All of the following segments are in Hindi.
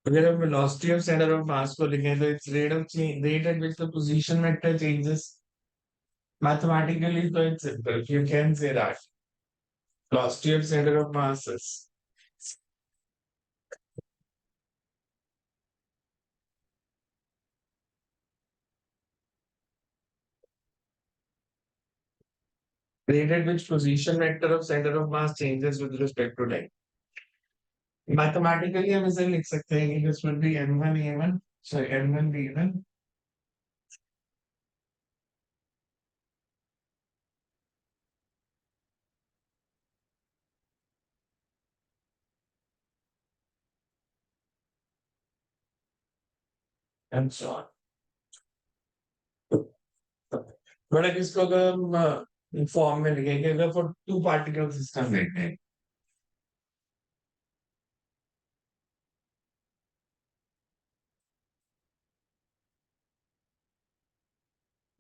अगर हम velocity of centre of mass को लिखें तो it's rate at which the position vector changes mathematically. So it's simple. You can say that velocity of center of mass is rate at which position vector of center of mass changes with respect to time. Mathematically हम इसे लिख सकते हैं कि this would be n1 a1 sorry n1 b1 and so on. But अब इसको अगर हम फॉर्म में लिखेंगे अगर फॉर टू पार्टिकल सिस्टम देखते हैं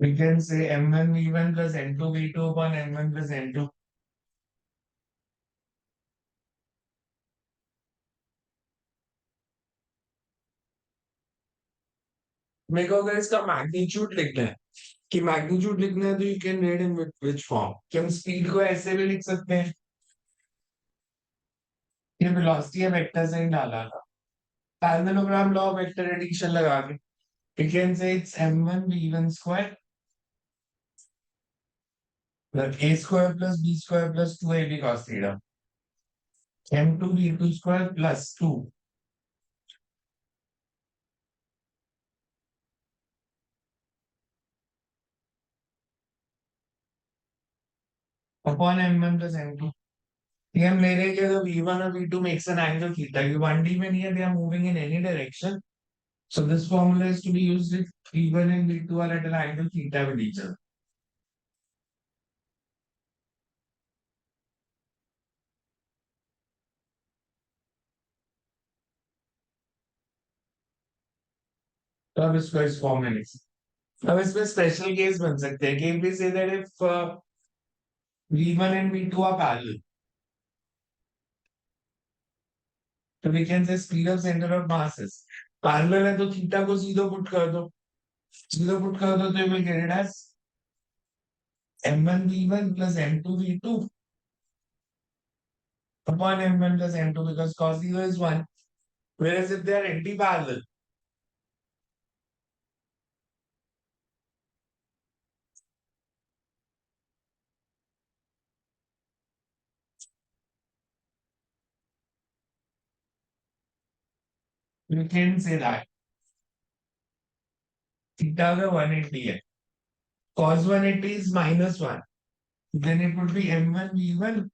we can say m1 v1 plus n2 v2 upon n1 plus n2. मेरे को अगर इसका मैग्नीट्यूड लिखना है कि मैग्नीट्यूड लिखना है तो you can read in which form कि हम स्पीड को ऐसे भी लिख सकते हैं ये वेलोसिटी है वेक्टर से ही डाला था parallelogram law of vector addition लगा के we can say it's m1 v1 square plus a square plus b square plus 2ab cos theta m2 v2 square plus 2 upon m1 plus m2. ये हम ले रहे हैं कि अगर v1 और v2 makes an angle theta कि 1D में नहीं है they are moving in any direction. So this formula is to be used if v1 and v2 are at an angle theta with each other. तो अब इसको इस फॉर्म में लिख सकते हैं अब इसमें स्पेशल केस बन सकते हैं कि if we say that if v1 and v2 are parallel तो we can say speed of center of mass is parallel है तो थीटा को सीधो पुट कर दो सीधो पुट कर दो तो you will get it as m1 v1 plus m2 v2 upon m1 plus m2 because cos 0 is 1 whereas if they are anti-parallel you can say that theta अगर 180 है cos 180 is minus 1 then it would be m1 v1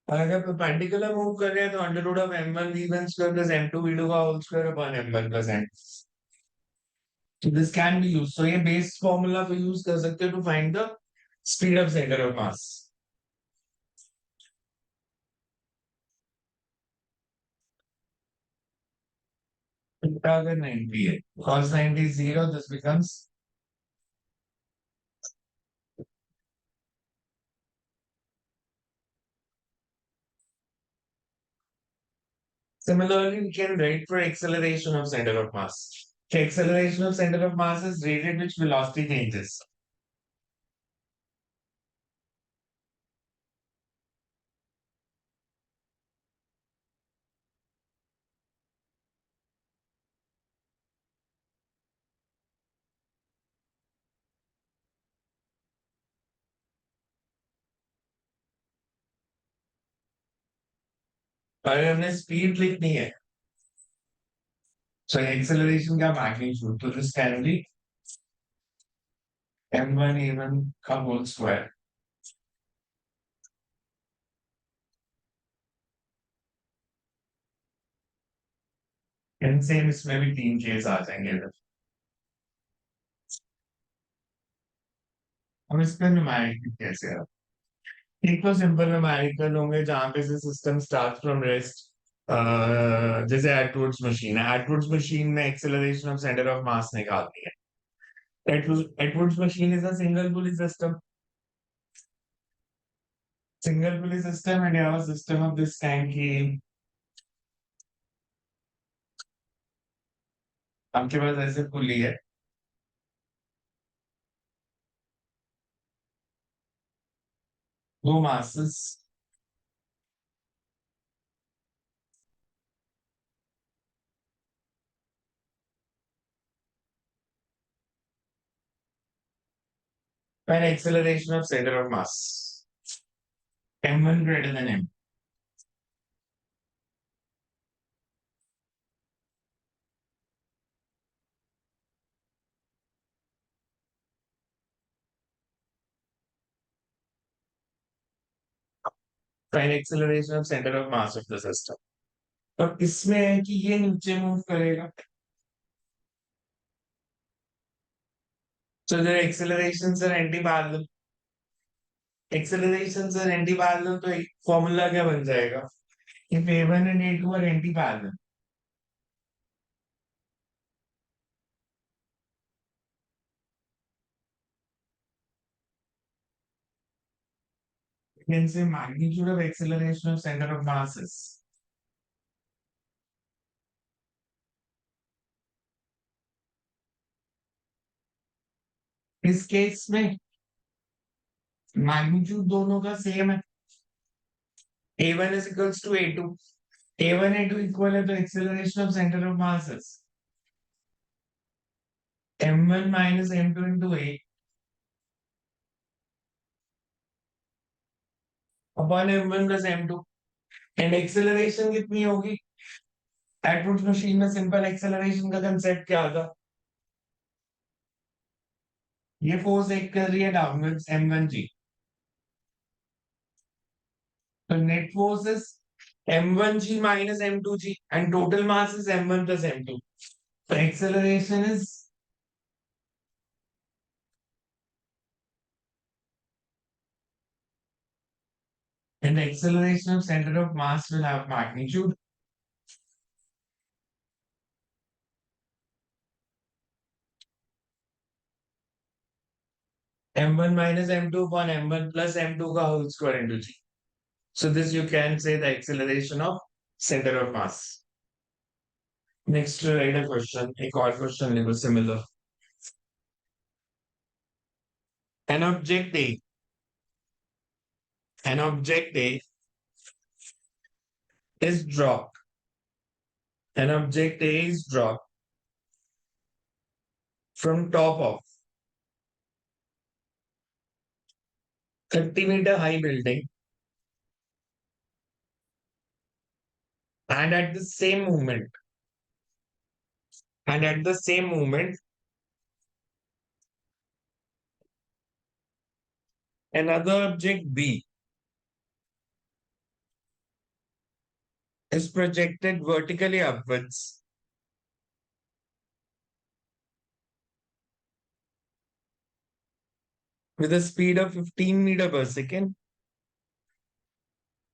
और अगर परपेंडिकुलर मूव कर रहे हैं तो under root of m1 v1 square plus m2 v2 का whole square upon m1 plus m. So this can be used. So ये बेस फॉर्मूला को यूज कर सकते हो to find the speed of centre of mass theta अगर 90 है cos 90 is 0 this becomes similarly we can write for acceleration of center of mass. The acceleration of center of mass is rate at which velocity changes. अगर हमने स्पीड लिखनी है so acceleration का magnitude तो this can be m1 a1 का whole square. And same इसमें भी तीन केस आ जाएंगे इधर हम इस पर न्यूमेरिकल कैसे है एक तो सिंपल न्यूमेरिकल होंगे जहां पे से सिस्टम स्टार्ट फ्रॉम रेस्ट जैसे एटवुड्स मशीन है एटवुड्स मशीन में acceleration of centre of mass निकालती है Atwood's machine is a single pulley system single pulley system and यार सिस्टम ऑफ दिस काइंड की आपके पास ऐसे पुली है, दो masses and acceleration of center of mass m1 greater than m. Find acceleration of center of mass of the system. अब इसमें है कि ये नीचे मूव करेगा, so the accelerations are anti-parallel. Accelerations are anti-parallel तो एक फॉर्मूला क्या बन जाएगा? If a1 and a2 are anti-parallel, you can say magnitude of acceleration of center of mass is इस केस में मैग्नीट्यूड दोनों का सेम है, a1 is equals to a2, a1 a2 equal है तो acceleration of center of mass is m1 minus m2 into a upon m1 plus m2 and acceleration कितनी होगी? एटवुड्स मशीन में सिंपल एक्सेलरेशन का कंसेप्ट क्या था? ये फोर्स एक कर रही है डाउनवर्ड्स m1g, तो net force is m1g minus m2g and total mass is m1 plus m2. So acceleration is and the acceleration of center of mass will have magnitude m1 minus m2 upon m1 plus m2 का whole square into g. So this you can say the acceleration of center of mass. Next write a question, एक और question लिखो similar. An object A, an object A is dropped. An object A is dropped from top of 30-meter high building and at the same moment, and at the same moment, another object B is projected vertically upwards with a speed of 15 meter per second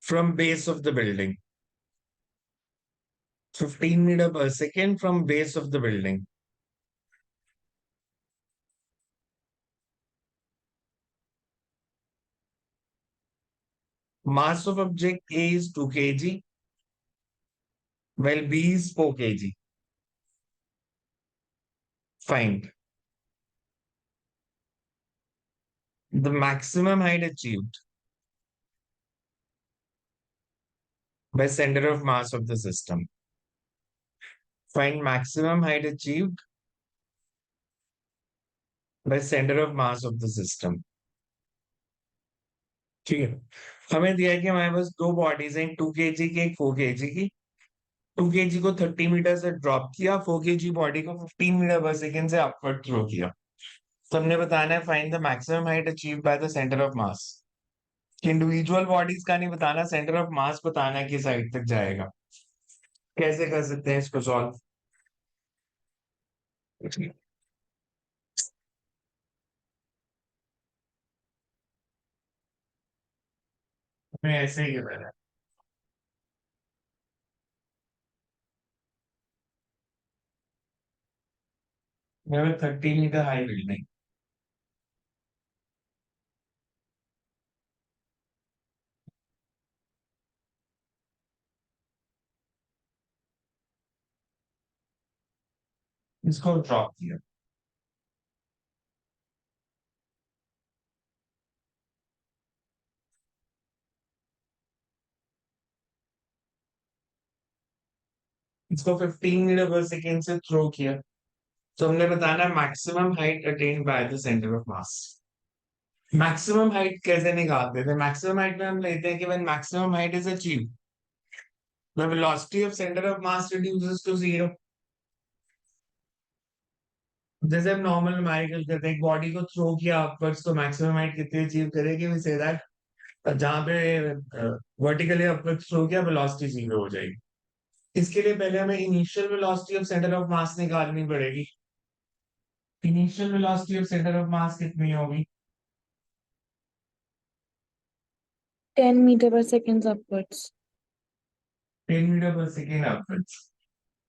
from base of the building. 15 meter per second from base of the building. Mass of object A is 2 kg, while B is 4 kg. Find the maximum height achieved by center of mass of the system. Find maximum height achieved by center of mass of the system. ठीक है, हमें दिया है कि हमारे पास दो बॉडीज हैं, 2 kg की, एक 4 kg की. 2 kg को 30 मीटर से ड्रॉप किया, 4 kg बॉडी को 15 मीटर पर सेकेंड से अपवर्ड थ्रो किया. तो हमने बताना है find the maximum height achieve by the centre of mass. Individual bodies का नहीं बताना, सेंटर ऑफ मास बताना है किस हाइट तक जाएगा. कैसे कर सकते हैं इसको सॉल्व? हमें ऐसे ही करना है. मेरे 30 मीटर हाई बिल्डिंग, इसको ड्रॉप किया। इसको 15 मीटर पर सेकेंड से थ्रो किया। तो हमने बताना maximum height attend by the centre of mass. Maximum height कैसे निकालते थे? मैक्सिमम हाइट में हम लेते हैं कि when maximum height is achieved the velocity of centre of mass reduces to zero. जैसे हम नॉर्मल न्यूमेरिकल करते हैं, एक बॉडी को थ्रो किया अपवर्ड्स तो मैक्सिमम हाइट कितनी अचीव करेगी, वी से दैट जहां पे वर्टिकली अपवर्ड्स थ्रो किया वेलोसिटी जीरो हो जाएगी। इसके लिए पहले हमें initial velocity of centre of mass निकालनी पड़ेगी। Initial velocity of centre of mass कितनी होगी? 10 meter per second upwards. 10 metre पर second upwards.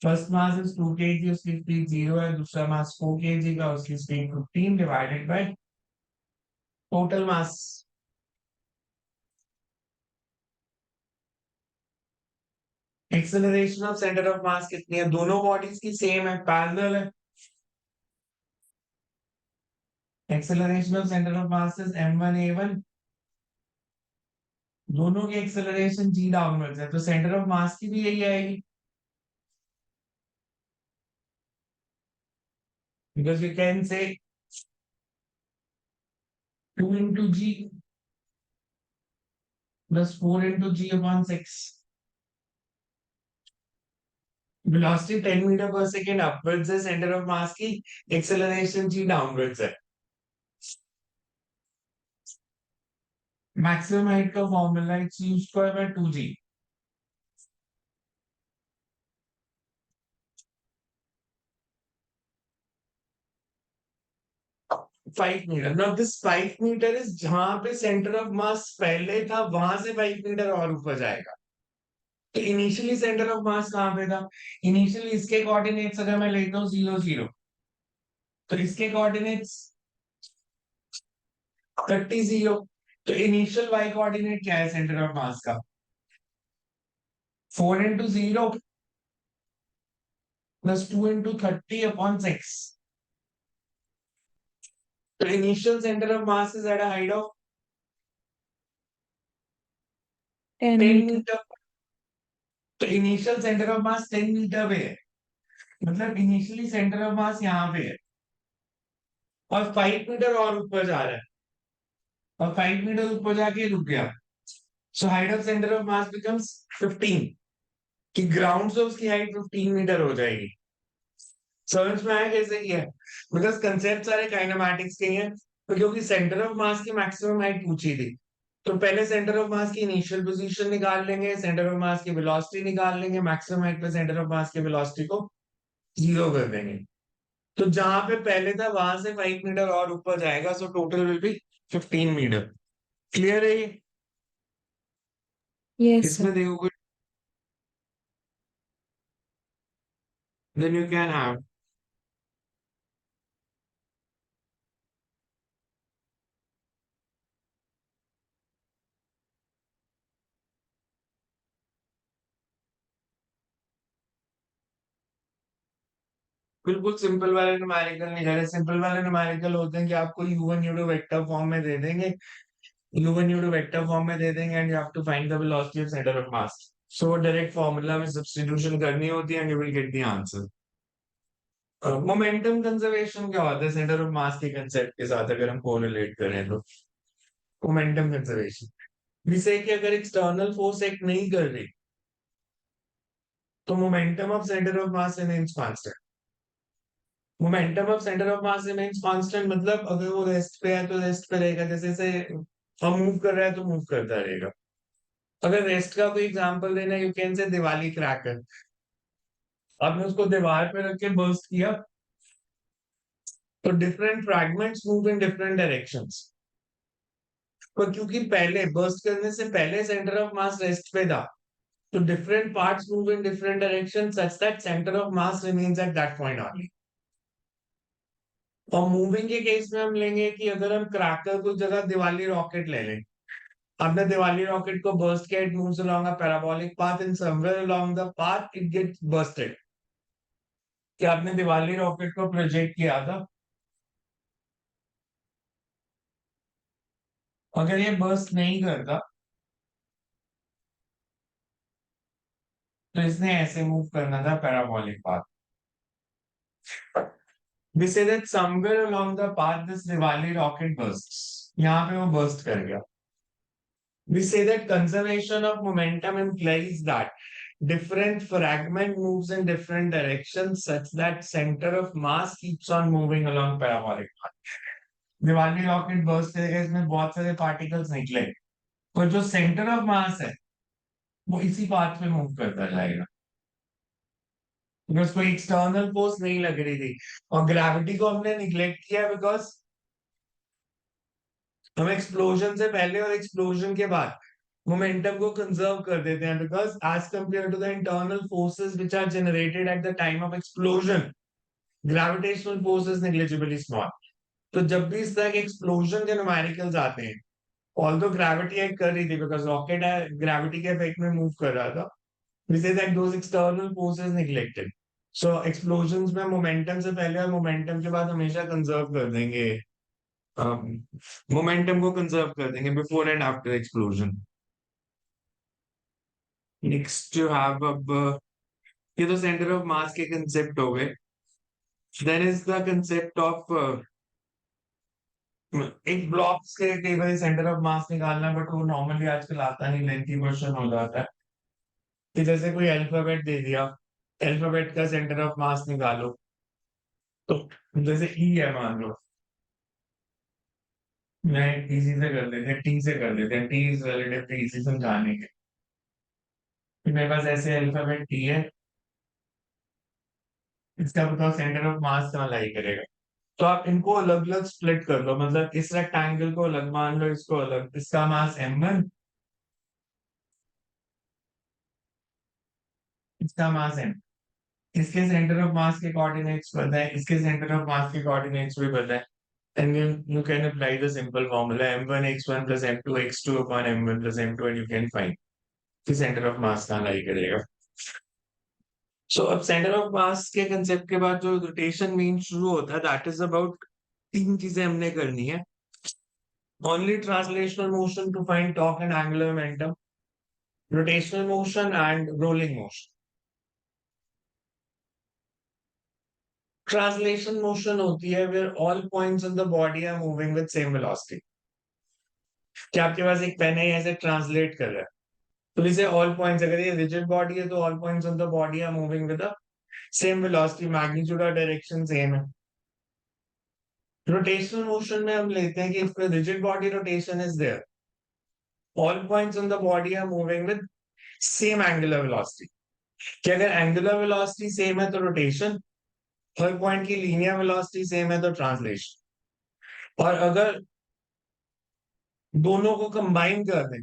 First mass is 2 kg, उसकी स्पीड 0 है। दूसरा मास 4 kg का, उसकी speed 15 divided by total mass. Acceleration of centre of mass कितनी है? दोनों बॉडीज की सेम है, पैरेलल है। Acceleration of centre of mass is m1 a1। दोनों की एक्सेलरेशन g डाउनवर्ड्स है, तो सेंटर ऑफ मास की भी यही आएगी। Because you can say 2 into g plus 4 into g upon 6। Velocity 10 metre पर सेकेंड अपवर्ड्स है, सेंटर ऑफ मास की एक्सेलरेशन g डाउनवर्ड्स है। मैक्सिमम हाइट का formula it's u square by 2g। 5 metre. Now this 5 metre is जहां पे सेंटर ऑफ मास पहले था वहां से 5 मीटर और ऊपर जाएगा। तो इनिशियली सेंटर ऑफ मास कहां पे था? इनिशियली इसके कोऑर्डिनेट्स अगर मैं लेता हूँ 0 0, तो इसके कोऑर्डिनेट्स 30 0। तो इनिशियल वाई कोऑर्डिनेट क्या है सेंटर ऑफ मास का? 4 into 0 plus 2 into 30 upon 6। तो initial centre of mass is at a height of 10 10 meter. Metre. तो initial centre of mass 10 metre पे है, मतलब इनिशियली सेंटर ऑफ मास यहाँ पे है और 5 मीटर और ऊपर जा रहा है और 5 मीटर ऊपर जाके रुक गया। So height of centre of mass becomes 15, कि ग्राउंड से उसकी हाइट 15 मीटर हो जाएगी। समझ में आया कैसे किया? बिकॉज कंसेप्ट सारे काइनेमैटिक्स के ही हैं। तो क्योंकि सेंटर ऑफ मास की मैक्सिमम हाइट पूछी थी, तो पहले सेंटर ऑफ मास की इनिशियल पोजीशन निकाल लेंगे, सेंटर ऑफ मास की वेलोसिटी निकाल लेंगे, मैक्सिमम हाइट पे सेंटर ऑफ मास की वेलोसिटी को जीरो कर देंगे। तो जहां पे पहले था वहां से 5 मीटर और ऊपर जाएगा, so total will be 15 metre. Clear है ये? Yes, इसमें sir. देखो कुछ, देन यू कैन हैव। बिल्कुल सिंपल वाले न्यूमेरिकल नहीं करे। सिंपल वाले न्यूमेरिकल होते हैं कि आपको u1 u2 वेक्टर फॉर्म में दे देंगे, u1 u2 वेक्टर फॉर्म में दे देंगे and you have to find the velocity of centre of mass. So direct formula में सब्स्टिट्यूशन करनी होती है and you will get the answer. Momentum conservation क्या होता है सेंटर ऑफ मास के कंसेप्ट के साथ अगर हम कोरिलेट करें तो? मोमेंटम कंजर्वेशन जिसे कि अगर एक्सटर्नल फोर्स एक्ट नहीं कर रही तो momentum of centre of mass remains constant. Momentum of centre of mass remains constant मतलब अगर वो रेस्ट पे है तो रेस्ट पे रहेगा, जैसे से हम मूव कर रहे हैं तो मूव करता रहेगा। अगर रेस्ट का कोई एग्जांपल देना, you can say Diwali cracker. आपने उसको दीवार पे रख के बर्स्ट किया तो different fragments move in different directions. पर क्योंकि पहले बर्स्ट करने से पहले सेंटर ऑफ मास रेस्ट पे था, तो different parts move in different direction such that centre of mass remains at that point only. और मूविंग के केस में हम लेंगे कि अगर हम क्रैकर को जगह दिवाली रॉकेट ले लें, आपने दिवाली रॉकेट को बर्स्ट किया, it moves along a parabolic path and somewhere along the path it gets bursted. क्या आपने दिवाली रॉकेट को प्रोजेक्ट किया था? अगर ये बर्स्ट नहीं करता तो इसने ऐसे मूव करना था parabolic path. We say that somewhere along the path this Diwali rocket bursts. यहाँ पे वो burst कर गया. We say that conservation of momentum implies that different fragment moves in different directions such that center of mass keeps on moving along parabolic path. Diwali rocket burst करेगा, इसमें बहुत सारे पार्टिकल्स निकले, पर जो सेंटर ऑफ मास है वो इसी पाथ पे मूव करता जाएगा, बिकॉज कोई एक्सटर्नल फोर्स नहीं लग रही थी। और ग्रेविटी को हमने निग्लेक्ट किया बिकॉज हम एक्सप्लोजन से पहले और एक्सप्लोजन के बाद मोमेंटम को कंजर्व कर देते हैं, because as compare to the internal forces which are generated at the time of explosion, gravitational force is negligibly small. तो जब भी इस तरह के एक्सप्लोजन के न्यूमेरिकल्स आते हैं, ऑल्दो ग्रेविटी एक्ट कर रही थी बिकॉज रॉकेट ग्रेविटी के इफेक्ट में मूव कर रहा था, we say that those external forces neglected. So explosions में मोमेंटम से पहले और मोमेंटम के बाद हमेशा कंजर्व कर देंगे, मोमेंटम को कंजर्व कर देंगे before and after explosion. Next you have अब ये तो सेंटर ऑफ मास के कंसेप्ट हो गए। Then is the concept of एक ब्लॉक्स के कई बार सेंटर ऑफ मास निकालना, बट वो नॉर्मली आजकल आता नहीं, लेंथी क्वेश्चन हो जाता है कि जैसे कोई अल्फाबेट दे दिया, अल्फाबेट का सेंटर ऑफ मास निकालो, तो जैसे ई है मान लो, मैं इजी से कर देते हैं, टी से कर देते हैं, टी इज रिलेटिवली इजी समझाने के। मेरे पास ऐसे अल्फाबेट टी है, इसका बताओ सेंटर ऑफ मास कहाँ लाई करेगा। तो आप इनको अलग अलग स्प्लिट कर लो, मतलब इस रेक्टेंगल को अलग मान लो, इसको अलग, इसका मास m1, इसका मास m, इसके सेंटर ऑफ मास के कोऑर्डिनेट्स पता है, इसके सेंटर ऑफ मास के कोऑर्डिनेट्स भी पता है, and you can apply the simple formula m1 x1 plus m2 x2 upon m1 plus m2 and you can find the center of mass कहाँ लाई करेगा। सो अब सेंटर ऑफ मास के कंसेप्ट के बाद जो रोटेशन मीन शुरू होता है, दैट इज अबाउट तीन चीजें हमने करनी है। Only translational motion to find torque and angular momentum, rotational motion and rolling motion. Translation motion होती है where all points on the body are moving with same velocity. क्या आपके पास एक पेन है, ऐसे ट्रांसलेट कर रहा है, तो इसे ऑल पॉइंट्स, अगर ये रिजिड बॉडी है तो all points on the body are moving with the same velocity, magnitude और डायरेक्शन सेम है। रोटेशनल मोशन में हम लेते हैं कि if rigid body rotation is there, all points on the body are moving with same angular velocity, कि अगर एंगुलर वेलोसिटी सेम है तो रोटेशन, हर पॉइंट की लीनियर वेलोसिटी सेम है तो ट्रांसलेशन, और अगर दोनों को कंबाइन कर दें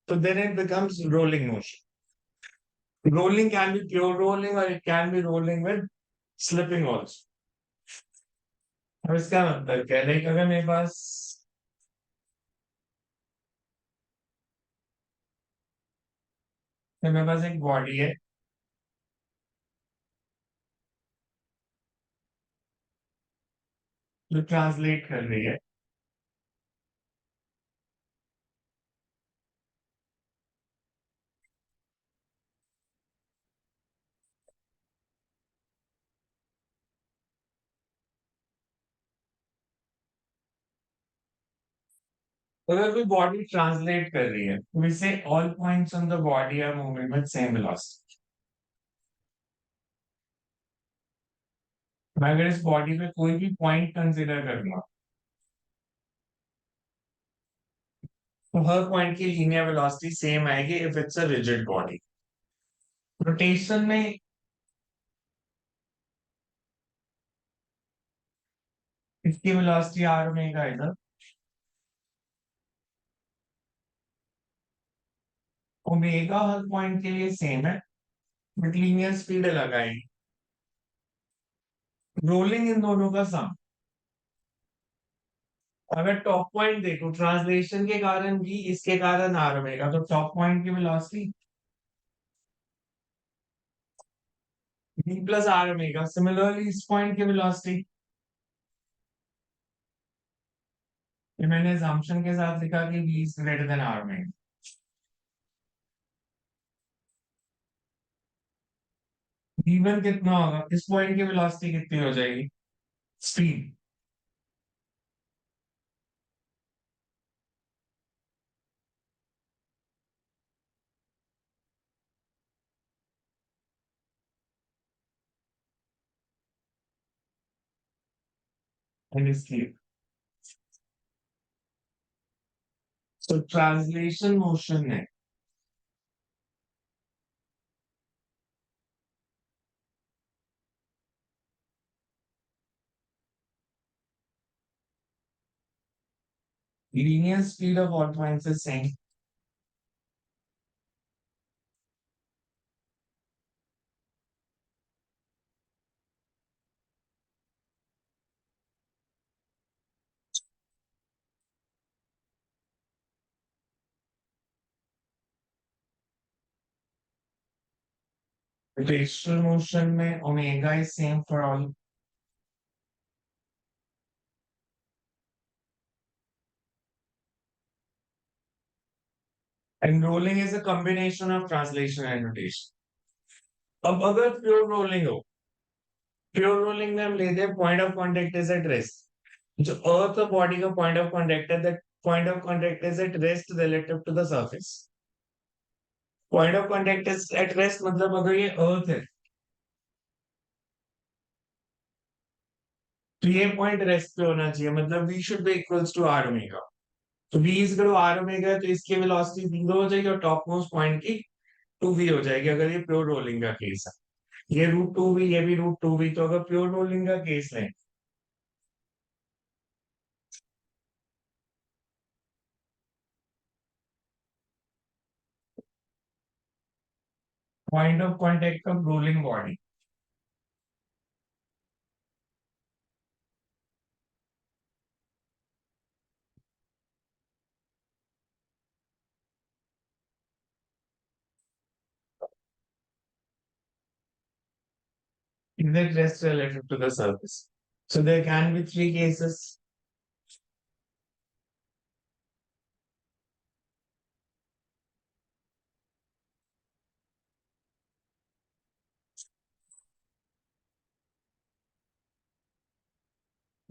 तो then it becomes rolling motion. Rolling can be pure rolling और it can be rolling with slipping also. अब इसका मतलब क्या है, लाइक अगर मेरे पास एक बॉडी है जो ट्रांसलेट कर रही है, अगर कोई बॉडी ट्रांसलेट कर रही है तो इसे all points on the body are moving with same velocity. मैं अगर इस बॉडी पे कोई भी पॉइंट कंसीडर करूंगा तो हर पॉइंट की लीनियर वेलोसिटी सेम आएगी if it's a rigid body. Rotation में इसकी वेलोसिटी आर ओमेगा इधर, ओमेगा हर पॉइंट के लिए सेम है बट लीनियर स्पीड अलग आएगी। रोलिंग इन दोनों का सम, अगर टॉप पॉइंट देखो ट्रांसलेशन के कारण भी, इसके कारण आर ओमेगा, तो टॉप पॉइंट की velocity v plus r omega. Similarly, इस पॉइंट की वेलोसिटी ये मैंने assumption के साथ लिखा कि v is greater than r omega. v1 कितना होगा, इस पॉइंट की वेलोसिटी कितनी हो जाएगी, speed and speed. So translation motion है linear speed of all points is same. Rotational motion में omega is same for all. And rolling is a combination of translation and rotation. अब अगर प्योर रोलिंग हो, प्योर रोलिंग में हम लेते हैं point of contact is at rest. जो अर्थ और बॉडी का पॉइंट ऑफ कांटेक्ट है, that point of contact is at rest relative to the surface. Point of contact is at rest मतलब अगर ये अर्थ है तो ये पॉइंट रेस्ट पे होना चाहिए, मतलब v should be equals to r omega. तो v is equal to r omega है, तो इसकी वेलोसिटी 0 हो जाएगी और टॉप मोस्ट पॉइंट की 2v हो जाएगी अगर ये प्योर रोलिंग का केस है. ये रूट 2v, ये भी रूट 2v. तो अगर प्योर रोलिंग का केस है point of contact of rolling body is at rest relative to the surface. So there can be three cases.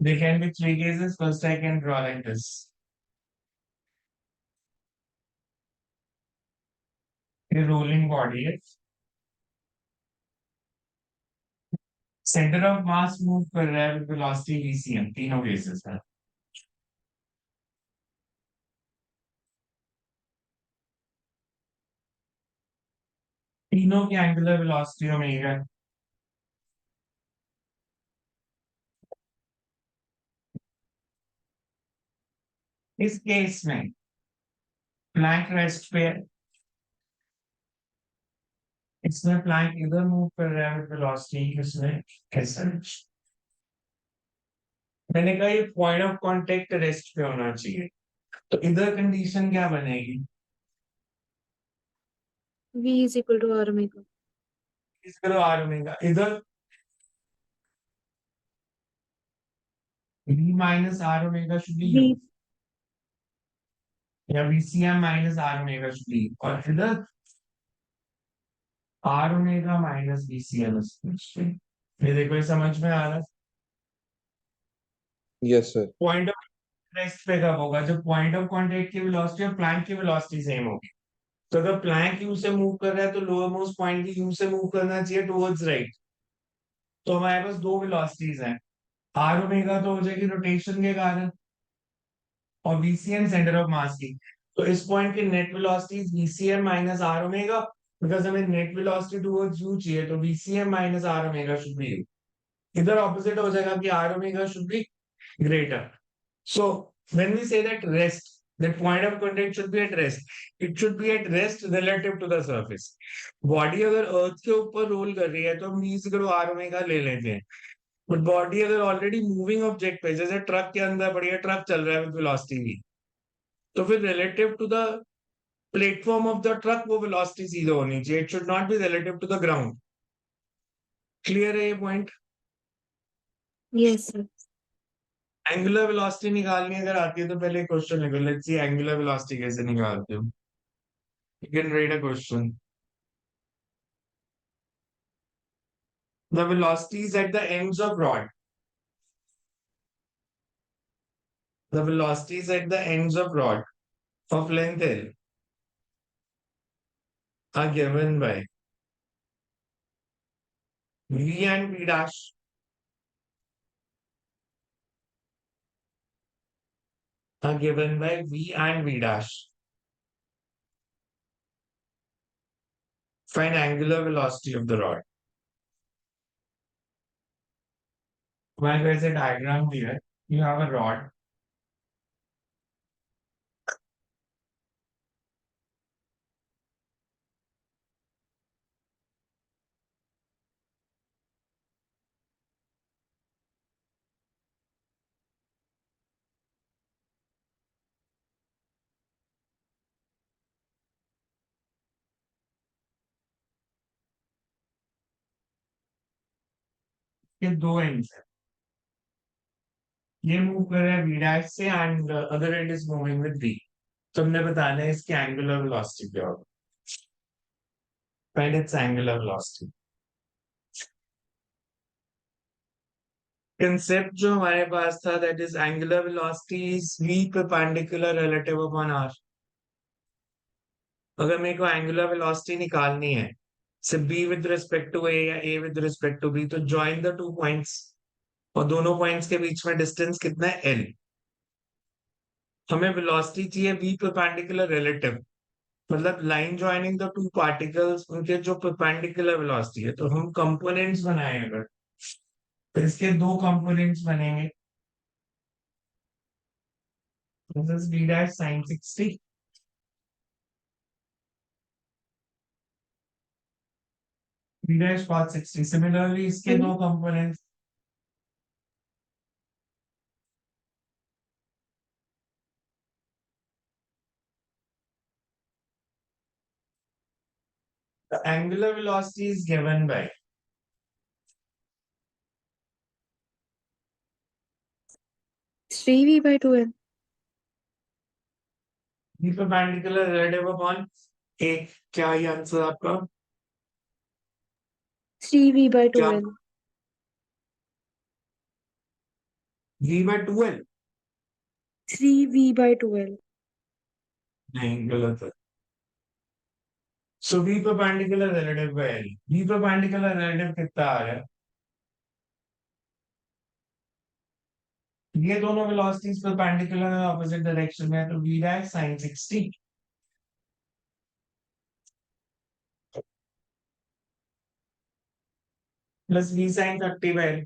There can be three cases. First, I can draw like this. A rolling body is center of mass move कर रहा है with velocity vcm. तीनों cases है. तीनों की angular velocity ओमेगा. इस केस में प्लैंक रेस्ट पे है. इसमें प्लैंक इधर मूव कर रहा है with velocity इसमें कैसे. मैंने कहा ये पॉइंट ऑफ कांटेक्ट रेस्ट पे होना चाहिए, तो इधर कंडीशन क्या बनेगी, V is equal to R omega. इस करो आर ओमेगा. इधर v minus R omega should be u, V या VCM minus R omega should be, और इधर आर ओमेगा माइनस VCM. ये देखो, ये समझ में आ रहा है. Yes sir. Point of rest पे कब होगा, जब पॉइंट ऑफ कांटेक्ट की वेलोसिटी और प्लैंक की वेलोसिटी सेम होगी. तो अगर प्लैंक यू से मूव कर रहा है तो लोअर मोस्ट पॉइंट की यू से मूव करना चाहिए टुवर्ड्स राइट. तो हमारे पास दो वेलोसिटीज हैं. आर ओमेगा तो हो जाएगी रोटेशन के कारण, और VCM सेंटर ऑफ मास की. तो इस पॉइंट की net velocity VCM minus R omega, because हमें नेट वेलोसिटी टुवर्ड्स यू चाहिए, तो VCM minus R omega should be u. इधर ऑपोजिट हो जाएगा कि R omega should be greater. So when we say that rest, that point of contact should be at rest, it should be at rest relative to the surface. Body अगर अर्थ के ऊपर रोल कर रही है तो हम v equal to R omega ले लेते हैं. बट बॉडी अगर ऑलरेडी मूविंग ऑब्जेक्ट पे, जैसे ट्रक के अंदर बढ़िया ट्रक चल रहा है विद वेलोसिटी v, तो फिर relative to the platform of the truck वो वेलोसिटी जीरो होनी चाहिए. It should not be relative to the ground. Clear है ये point? Yes, sir. Angular velocity निकालनी अगर आती है तो पहले क्वेश्चन लिखो, लेट्स सी एंगुलर वेलोसिटी कैसे निकालते हो। You can write a question. The velocities at the ends of rod, the velocities at the ends of rod of length L are given by V and V dash are given by V and V dash. Find angular velocity of the rod. While there is a diagram here, you have a rod. के दो एंड्स है, ये मूव कर रहा है V डैश से and other and is moving with V। तुमने बताना है इसकी एंगुलर वेलोसिटी क्या होगी। Find its angular velocity. Concept जो हमारे पास था that is angular velocity is V perpendicular relative upon R। अगर मेरे को एंगुलर वेलोसिटी निकालनी है सिर्फ B with respect to A या A with respect to B, तो ज्वाइन द टू पॉइंट्स, और दोनों पॉइंट्स के बीच में डिस्टेंस कितना है L। हमें वेलोसिटी चाहिए V परपेंडिकुलर रिलेटिव, मतलब line joining the two particles, उनके जो परपेंडिकुलर वेलोसिटी है। तो हम कंपोनेंट्स बनाए अगर, तो इसके दो कंपोनेंट्स बनेंगे। This is B dash sin 60, B dash cos 60। Similarly इसके Hello? दो components, the angular velocity is given by 3V by 2L. B perpendicular relative upon A। क्या ही आंसर आपका? 3V by क्या? 2L. V by 2L? 3V by 2L. नहीं, गलत है। So V perpendicular relative by L, V perpendicular relative कितना आ रहा है? ये दोनों वेलोसिटीज परपेंडिकुलर है, ऑपोजिट डायरेक्शन में है, तो V dash sin 60 plus V sin 30 by L।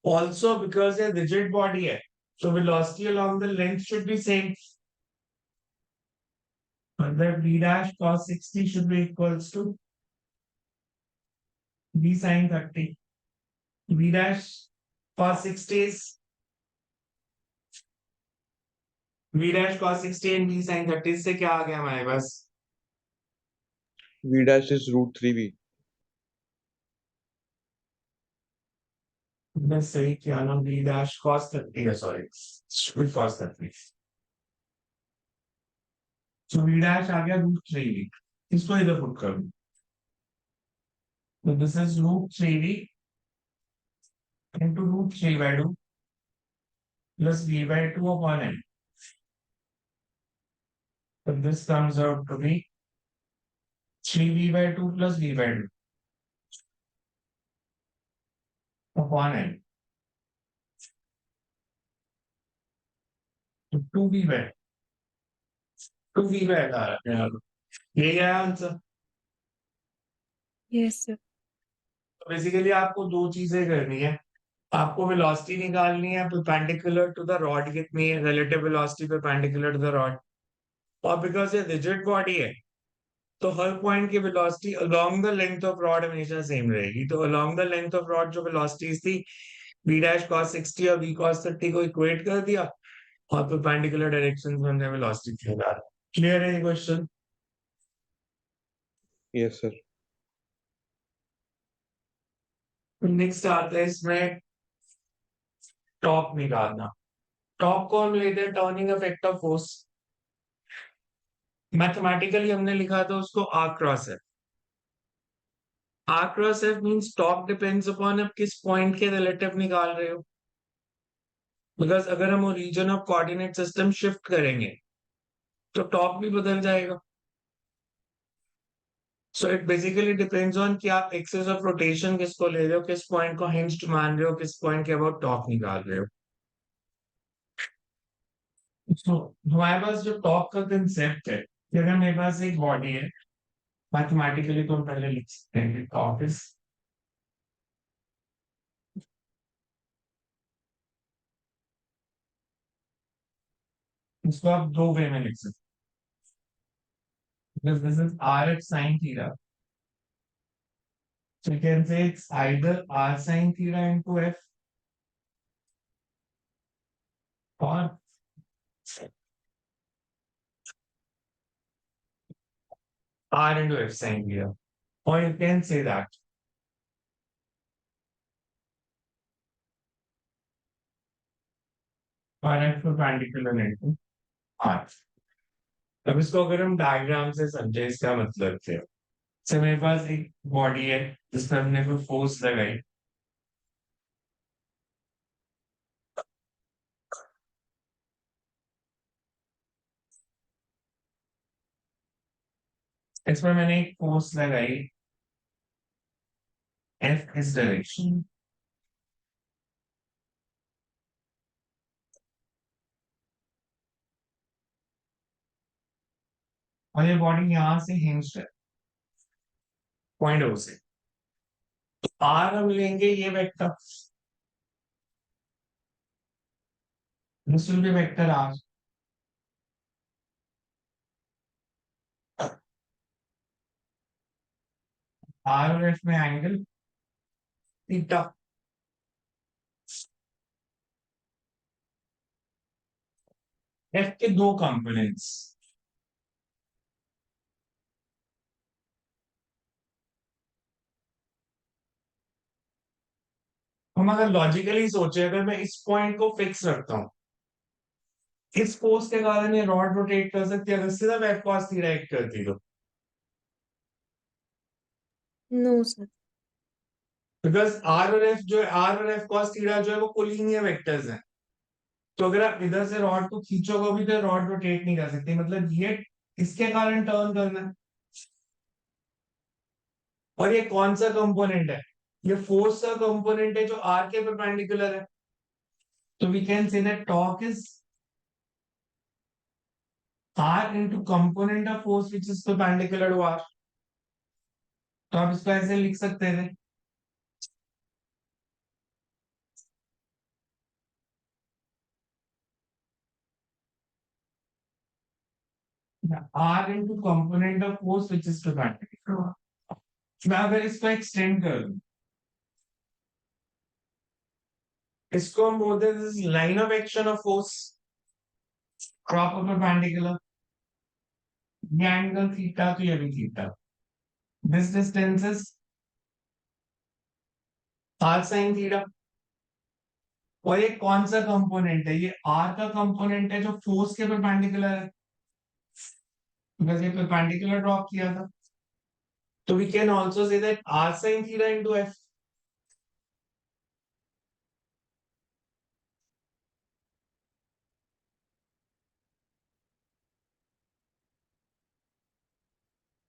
Also because ये rigid body है, so velocity along the length should be same, but the V dash cos 60 should be equals to V sin 30। V dash cos 60 is V dash cos 60 and V sin 30 से क्या आ गया हमारे पास? V dash is root 3V. बस सही किया ना, V dash cos 30 है, sorry should be cos 30। So V dash आ गया रूट 3V, इसको इधर पुट कर दूं, तो this is root 3V into root 3 by 2 plus V by 2 upon N। So this comes out to be 3V by 2 plus V by 2 upon N, तो 2V by 2V by आ रहा है। यही है आंसर। Yes, sir. तो बेसिकली आपको दो चीजें करनी है, आपको वेलोसिटी निकालनी है परपेंडिकुलर टू द रॉड कितनी है, relative velocity perpendicular to the rod, और बिकॉज ये रिजिड बॉडी है तो हर पॉइंट की velocity along the length of rod हमेशा सेम रहेगी। तो along the length of rod जो वेलोसिटीज थी V डैश cos 60 और V cos 30 को इक्वेट कर दिया, और परपेंडिकुलर डायरेक्शन में हमने वेलोसिटी निकाला। क्लियर है ये क्वेश्चन? Yes, sir. नेक्स्ट आता है इसमें टॉप निकालना। टॉप को हम लेते हैं turning effect of force. Mathematically हमने लिखा था उसको R cross F. R cross F means टॉप डिपेंड्स अपॉन आप किस पॉइंट के रिलेटिव निकाल रहे हो। बिकॉज अगर हम region of coordinate system shift करेंगे तो टॉप भी बदल जाएगा। So it basically depends on कि आप एक्सेस ऑफ रोटेशन किसको ले रहे हो, किस पॉइंट को हिंज्ड मान रहे हो, किस पॉइंट के अबाउट टॉप निकाल रहे हो। तो हमारे पास जो टॉप का कंसेप्ट है कि अगर मेरे पास एक बॉडी है, मैथमेटिकली तो हम पहले लिख सकते हैं कि टॉप इज, इसको आप दो वे में लिख सकते हैं। This is R at sine theta, so you can say it's either r sin theta into f or r into f sin theta, or you can say that r f perpendicular into r। अब इसको अगर हम डायग्राम से समझे इसका मतलब क्या है। से मेरे पास एक बॉडी है जिस पर हमने कोई फोर्स लगाई, इस पर मैंने एक फोर्स लगाई एफ इस डायरेक्शन, और ये बॉडी यहां से हिंज्ड है पॉइंट ओ से। आर हम लेंगे ये vector, this will be vector R. R और एफ में एंगल थीटा। एफ के दो कंपोनेंट्स, हम अगर लॉजिकली सोचे, अगर मैं इस पॉइंट को फिक्स रखता हूं, इस फोर्स के कारण ये रॉड रोटेट कर सकती है, अगर सिर्फ एफ कॉस थीटा एक्ट करती तो। No sir. बिकॉज आर और एफ जो है, आर और एफ कॉस थीटा जो है वो कोलिनियर वेक्टर्स हैं। तो अगर आप इधर से रॉड को खींचोगे भी तो रॉड रोटेट नहीं कर सकती, मतलब ये इसके कारण टर्न करना है। और ये कौन सा कंपोनेंट है, ये फोर्स का कंपोनेंट है जो आर के परपेंडिकुलर है। तो we can say that torque is R into component of force which is perpendicular to R. तो आप इसको ऐसे लिख सकते हैं, R into component of force which is perpendicular. मैं अगर इसको एक्सटेंड कर दूं, इसको हम बोलते हैं line of action of force drop perpendicular. ये एंगल थीटा तो ये भी theta. This distance is R sine theta. और ये कौन सा कंपोनेंट है, ये आर का कंपोनेंट है जो फोर्स के परपेंडिकुलर है, बिकॉज ये परपेंडिकुलर ड्रॉ किया था। तो we can also say that R sine theta into F.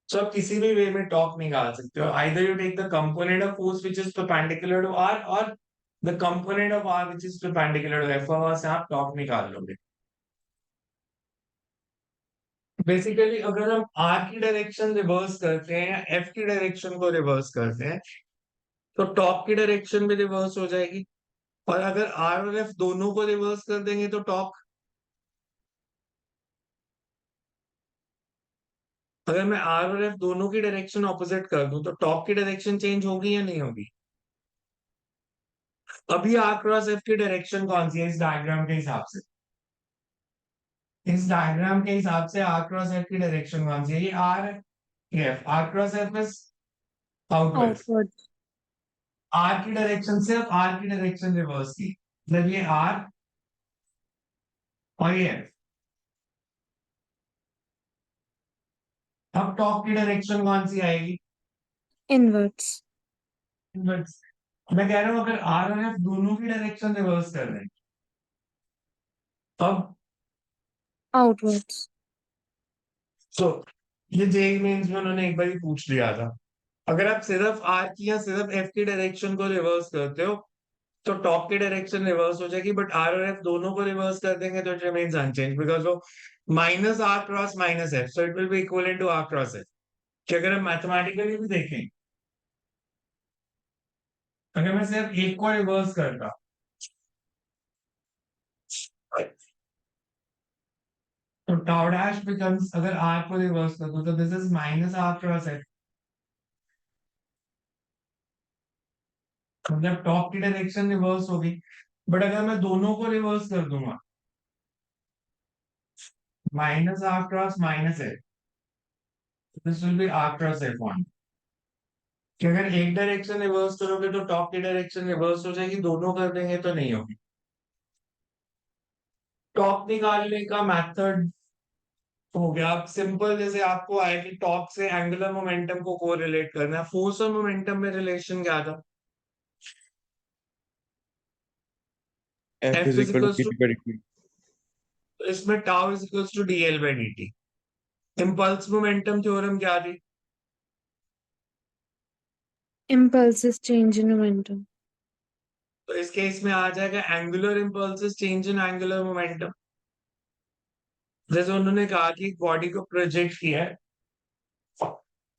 So आप किसी भी वे में टॉप निकाल सकते हो, either you take the component of force which is perpendicular to r or the component of r which is perpendicular to f, वहां से आप टॉप निकाल लोगे। बेसिकली अगर हम r की डायरेक्शन रिवर्स करते हैं या f की डायरेक्शन को रिवर्स करते हैं तो टॉप की डायरेक्शन भी रिवर्स हो जाएगी। और अगर r और f दोनों को रिवर्स कर देंगे तो टॉप, अगर मैं r और f दोनों की डायरेक्शन ऑपोजिट कर दूं तो टॉप की डायरेक्शन चेंज होगी या नहीं होगी। अभी r क्रॉस f की डायरेक्शन कौन सी है इस डायग्राम के हिसाब से, इस डायग्राम के हिसाब से आर क्रॉस एफ की डायरेक्शन कौन सी है, ये आर है, ये F. R cross F is outward, outward. R की डायरेक्शन सिर्फ आर की डायरेक्शन रिवर्स की, मतलब ये आर और ये F। अब टॉप की डायरेक्शन कौन सी आएगी? इनवर्ट्स। But मैं कह रहा हूं अगर आर और एफ दोनों की डायरेक्शन रिवर्स कर रहे हैं तब आउटवर्ड्स। तो ये जेई मेंस में उन्होंने एक बार ही पूछ लिया था। अगर आप सिर्फ आर की या सिर्फ एफ की डायरेक्शन को रिवर्स करते हो तो टॉप की डायरेक्शन रिवर्स हो जाएगी, बट आर और एफ दोनों को रिवर्स कर देंगे तो इट रिमेन्स अनचेंज बिकॉज वो minus R cross minus F, so it will be equal to R cross F. कि अगर हम मैथमेटिकली भी देखें, अगर मैं सिर्फ एक को रिवर्स करता तो टाउ डैश बिकम्स, अगर आर को रिवर्स कर दो तो this is minus R cross F, मतलब टॉप की डायरेक्शन रिवर्स होगी। बट अगर मैं दोनों को रिवर्स कर दूंगा, minus R cross minus F, this will be R cross F one. कि अगर एक डायरेक्शन रिवर्स करोगे तो टॉप की डायरेक्शन रिवर्स हो जाएगी, दोनों कर देंगे तो नहीं होगी। टॉप निकालने का मेथड हो गया। अब सिंपल जैसे आपको आया कि टॉप से एंगुलर मोमेंटम को कोरिलेट करना है, फोर्स और मोमेंटम में रिलेशन क्या था? F F is is equal to equals to, dt by dt. इसमें tau is equals to dL by dt। Impulse momentum theorem क्या थी? Impulses change in momentum. तो इस केस में आ जाएगा angular impulses change in angular momentum. जैसे उन्होंने कहा कि बॉडी को प्रोजेक्ट किया है,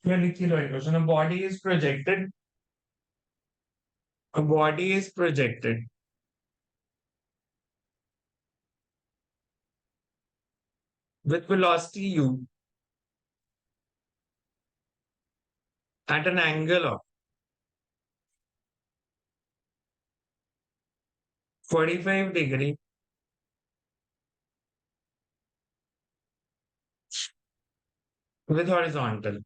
मैं लिख ही लो equation, body is projected, body is projected with velocity u at an angle of 45 degree with horizontal.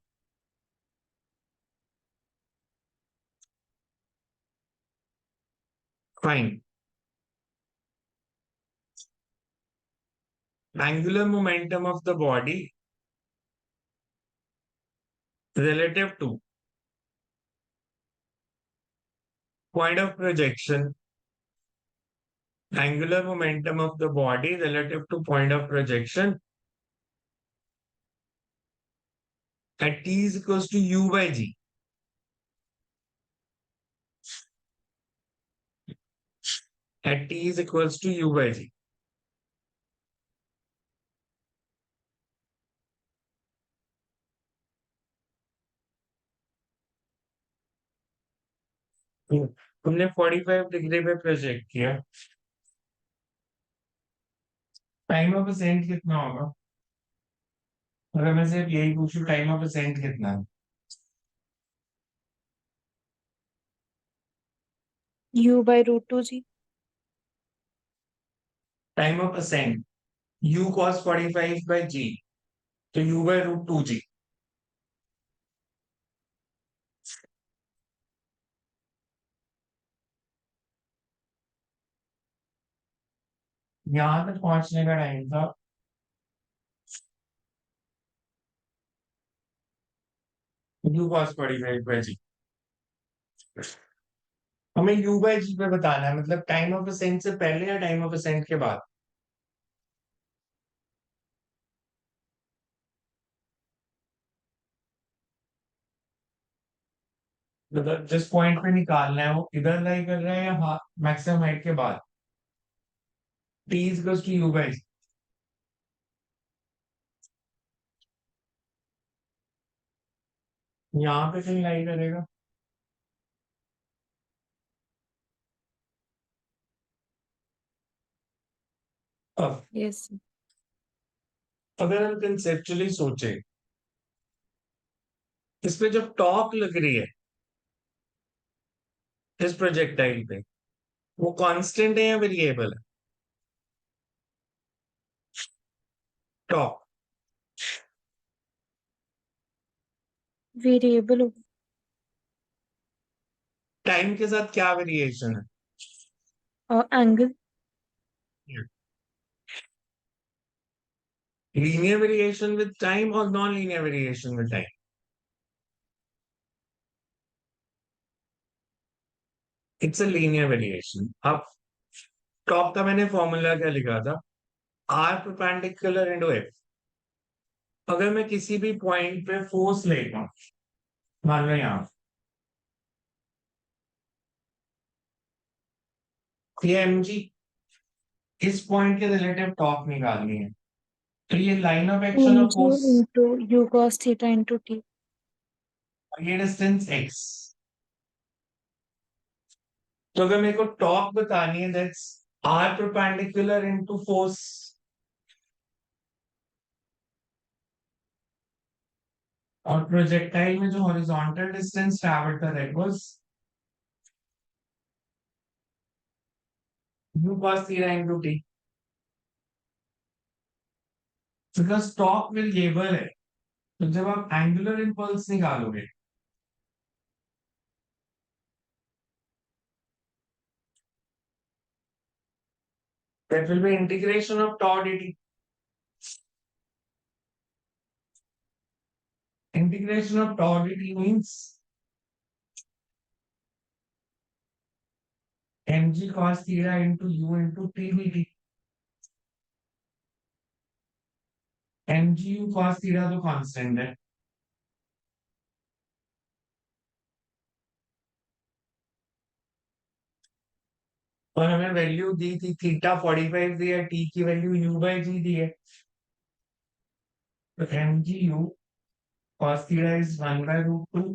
Fine. Angular momentum of the body relative to point of projection. Angular momentum of the body relative to point of projection at t is equals to u by g. At t is equals to u by g. तुमने 45 डिग्री पे प्रोजेक्ट किया, टाइम ऑफ असेंट कितना होगा? अगर मैं सिर्फ यही पूछूं टाइम ऑफ असेंट कितना है? U by root 2g. Time of ascent u cos 45 by g, तो u by root 2g। यहां तक पहुंचने का टाइम था u cos 45 by g। हमें u by g पे बताना है, मतलब टाइम ऑफ असेंट से पहले या टाइम ऑफ असेंट के बाद। मतलब जिस पॉइंट पे निकालना है वो इधर लाई कर रहा है या मैक्सिमम हाइट के बाद? t is equals to u by g। यहाँ पे कहीं लाई करेगा। अब Yes, sir. अगर हम कंसेप्चुअली सोचे, इस पे जब टॉक लग रही है इस प्रोजेक्टाइल पे, वो कांस्टेंट है या वेरिएबल है? Talk Variable. टाइम के साथ क्या वेरिएशन है? Angle. Linear variation with time और non linear variation with time? It's a linear variation. अब टॉप का मैंने फॉर्मूला क्या लिखा था? R perpendicular into F. अगर मैं किसी भी पॉइंट पे फोर्स लेता हूं, मान लो यहाँ ये एम जी, इस पॉइंट के रिलेटिव टॉप निकालनी है, तो ये line of action m of g force into u cos theta into t. और ये डिस्टेंस एक्स। तो अगर मेरे को टॉप बतानी है, that's r perpendicular into force. और प्रोजेक्टाइल में जो हॉरिजॉन्टल डिस्टेंस ट्रैवल था that was u cos theta into t, because top will label है। तो जब आप एंगुलर इंपल्स निकालोगे, that will be integration of tau dt. Integration of tau dt means mg cos theta into u into t dt. mg u cos theta तो कांस्टेंट है, और हमें वैल्यू दी थी थीटा 45 दी है, टी की वैल्यू u बाई जी दी है। तो mg u cos theta is 1 by root 2।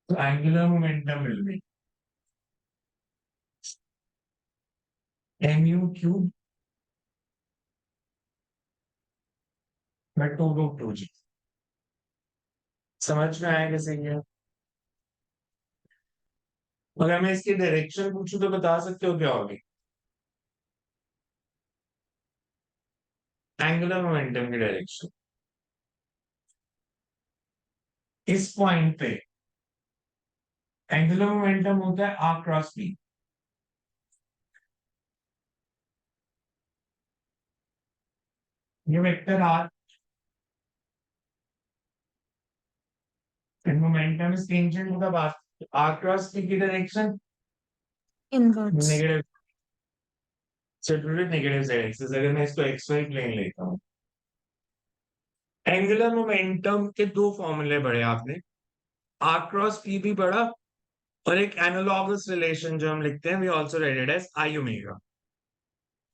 तो एंगुलर मोमेंटम मिल गई mu क्यूब बाय 2 रूट 2 जी। समझ में आया कैसे ये? अगर मैं इसकी डायरेक्शन पूछूं तो बता सकते हो क्या होगी? एंगुलर मोमेंटम की डायरेक्शन इस पॉइंट पे एंगुलर मोमेंटम होता है आर क्रॉस बी। ये vector R and momentum is tangent to the path. R cross B की direction inverts. Negative, negative Z axis. अगर मैं इसको एक्स वाई प्लेन लेता हूँ, एंगुलर मोमेंटम के दो फॉर्मूले पढ़े आपने, आर क्रॉस पी भी पढ़ा, और एक एनालॉगस रिलेशन जो हम लिखते हैं, we also read it as I omega.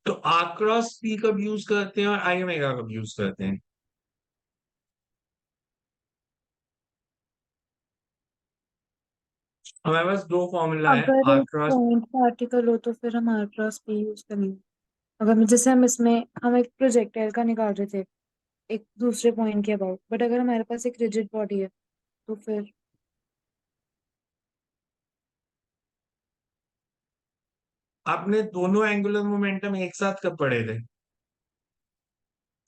तो आर क्रॉस पी कब यूज करते हैं और आई ओमेगा कब यूज करते हैं? हमारे पास दो फॉर्मूला है अगर आर एक क्रॉस। पॉइंट पार्टिकल हो तो फिर हम आर क्रॉस पी यूज करेंगे। अगर जैसे हम एक प्रोजेक्टाइल का निकाल रहे थे एक दूसरे पॉइंट के अबाउट, बट अगर हमारे पास एक रिजिड बॉडी है तो फिर आपने दोनों एंगुलर मोमेंटम एक साथ कब पढ़े थे?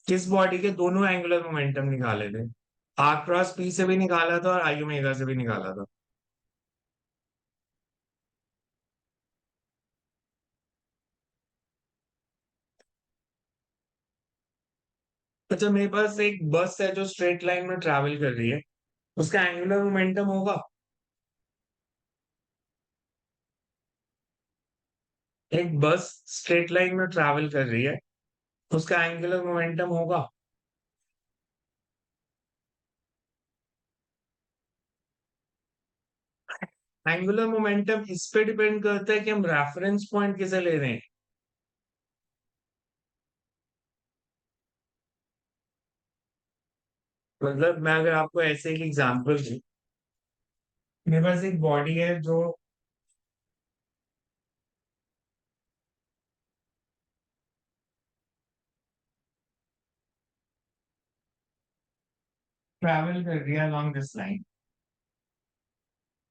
किस बॉडी के दोनों एंगुलर मोमेंटम निकाले थे? आर क्रॉस पी से भी निकाला था और आई ओमेगा से भी निकाला था। अच्छा, मेरे पास एक बस है जो स्ट्रेट लाइन में ट्रैवल कर रही है, उसका एंगुलर मोमेंटम होगा? एक बस स्ट्रेट लाइन में ट्रैवल कर रही है, उसका एंगुलर मोमेंटम होगा? एंगुलर मोमेंटम इस पे डिपेंड करता है कि हम रेफरेंस पॉइंट किसे ले रहे हैं। मतलब मैं अगर आपको ऐसे एक एग्जांपल दूं, मेरे पास एक बॉडी है जो ट्रैवल कर रही है अलॉन्ग दिस लाइन,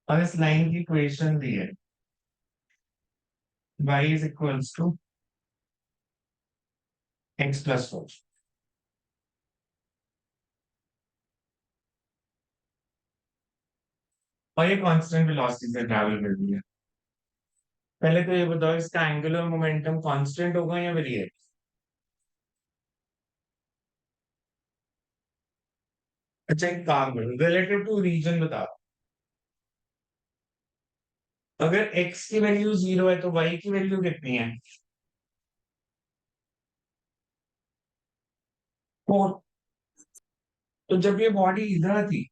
और इस लाइन की इक्वेशन दी है y is equals to x plus 4। और ये कांस्टेंट वेलोसिटी से ट्रैवल कर रही है। पहले तो ये बताओ इसका एंगुलर मोमेंटम कांस्टेंट होगा या वेरिएट? अच्छा एक काम करो, रिलेटिव टू रीजन बताओ। अगर x की वैल्यू 0 है तो y की वैल्यू कितनी है? 4। तो जब ये बॉडी इधर थी,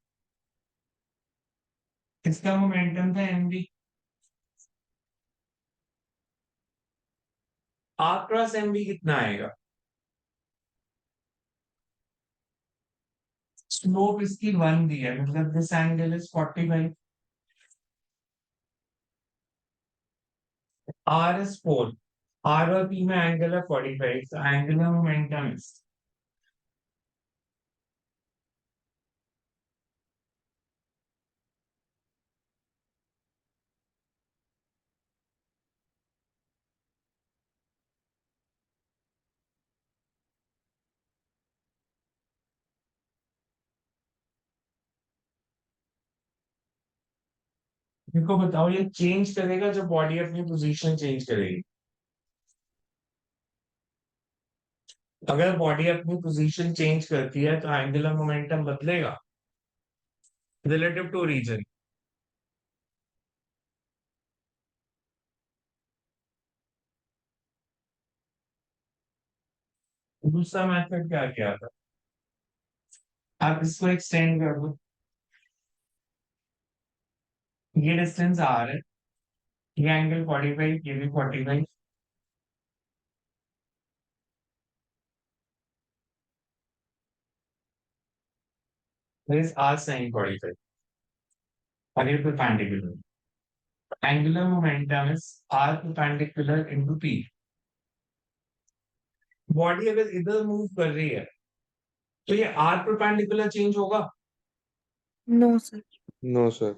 इसका मोमेंटम था mv। r क्रॉस mv कितना आएगा? स्लोप इसकी 1 दी है, मतलब this angle is 45। r is 4। r और p में एंगल है 45, तो एंगुलर मोमेंटम इज देखो बताओ ये चेंज करेगा जब बॉडी अपनी पोजीशन चेंज करेगी। अगर बॉडी अपनी पोजीशन चेंज करती है तो एंगुलर मोमेंटम बदलेगा रिलेटिव टू रीजन। दूसरा मेथड क्या क्या था? आप इसको एक्सटेंड कर दो। ये डिस्टेंस r है, ये एंगल 45, ये भी 45। दिस r sin 45 और ये perpendicular. Angular momentum is r perpendicular into p। Body अगर इधर मूव कर रही है तो ये r परपेंडिकुलर चेंज होगा? No sir. No sir.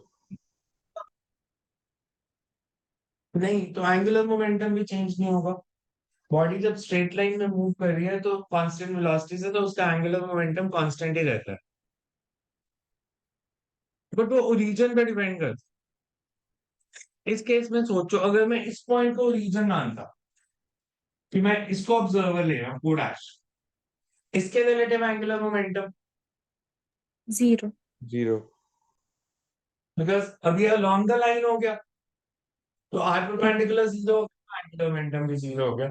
नहीं, तो एंगुलर मोमेंटम भी चेंज नहीं होगा। बॉडी जब स्ट्रेट लाइन में मूव कर रही है तो कांस्टेंट वेलोसिटी से, तो उसका एंगुलर मोमेंटम कांस्टेंट ही रहता है। बट वो ओरिजिन पे डिपेंड करता है। इस केस में सोचो, अगर मैं इस पॉइंट को ओरिजिन मानता कि मैं इसको ऑब्जर्वर ले रहा हूँ, डैश, इसके relative angular momentum zero. Zero. Because अभी अलोंग द लाइन हो गया, तो आर परपेंडिकुलर जीरो हो गया, एंगुलर मोमेंटम भी जीरो हो गया।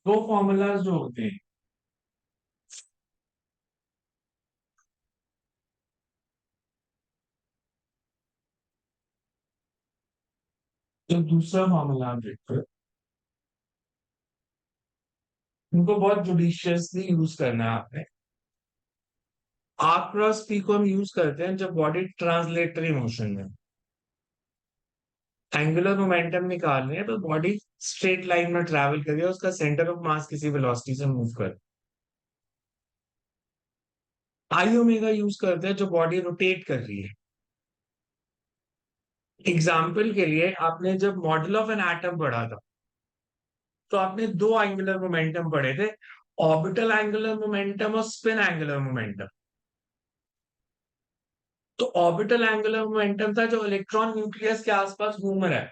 दो फॉर्मूलाज जो होते हैं, तो दूसरा फॉर्मूला आप देखो, उनको बहुत जुडिशियसली यूज करना है आपने। आर क्रॉस पी को हम यूज करते हैं जब बॉडी ट्रांसलेटरी मोशन में एंगुलर मोमेंटम निकाल रहे हैं, तो बॉडी स्ट्रेट लाइन में ट्रैवल कर रही है, उसका सेंटर ऑफ मास किसी वेलोसिटी से मूव कर। आई ओमेगा यूज करते हैं जो बॉडी रोटेट कर रही है। एग्जाम्पल के लिए आपने जब मॉडल ऑफ एन एटम पढ़ा था, तो आपने दो एंगुलर मोमेंटम पढ़े थे, ऑर्बिटल एंगुलर मोमेंटम और स्पिन एंगुलर मोमेंटम। तो ऑर्बिटल एंगुलर मोमेंटम था जो इलेक्ट्रॉन न्यूक्लियस के आसपास घूम रहा है,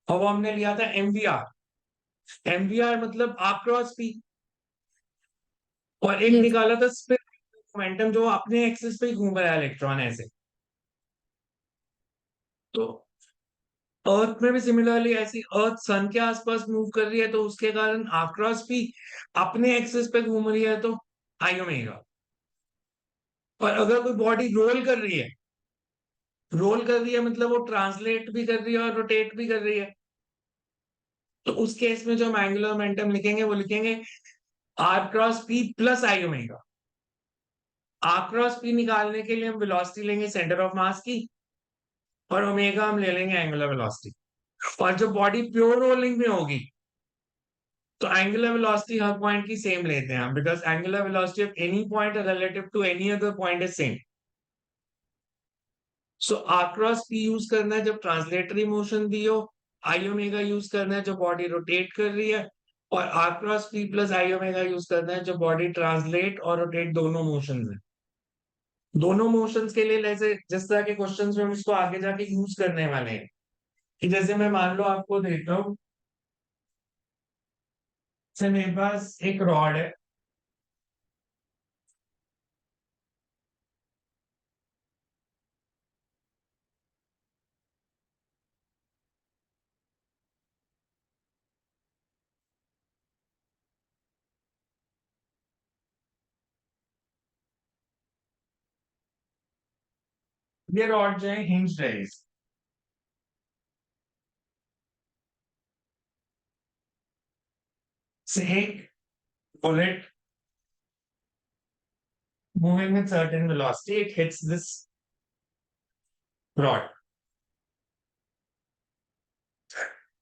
और वो हमने लिया था एमवीआर। एमवीआर मतलब आर क्रॉस पी। और एक यस। निकाला था स्पिन मोमेंटम, जो अपने एक्सिस पे ही घूम रहा है इलेक्ट्रॉन ऐसे। तो अर्थ में भी सिमिलरली ऐसी, अर्थ सन के आसपास मूव कर रही है तो उसके कारण आर क्रॉस पी, अपने एक्सिस पे घूम रही है तो आई ओमेगा। और अगर कोई बॉडी रोल कर रही है मतलब वो ट्रांसलेट भी कर रही है और रोटेट भी कर रही है, तो उस केस में जो हम एंगुलर मोमेंटम लिखेंगे वो लिखेंगे r cross p plus I omega. R cross p निकालने के लिए हम वेलोसिटी लेंगे सेंटर ऑफ मास की, और ओमेगा हम ले लेंगे एंगुलर वेलोसिटी। और जब बॉडी प्योर रोलिंग में होगी तो एंगुलर वेलोसिटी हर पॉइंट की सेम लेते हैं हम, because angular velocity of any point relative to any other point is same. So r cross p use करना है जब ट्रांसलेटरी मोशन दी हो, आई ओमेगा यूज करना है जब बॉडी रोटेट कर रही है, और r cross p plus I omega use करना है जब बॉडी ट्रांसलेट और रोटेट दोनों मोशन है। दोनों मोशंस के लिए जैसे जिस तरह के क्वेश्चंस में हम इसको आगे जाके यूज करने वाले हैं कि जैसे मैं मान लो आपको देता हूँ, जैसे मेरे पास एक रॉड है, ये रॉड जो है हिंज्ड है से एक bullet moving with certain velocity, it hits this rod.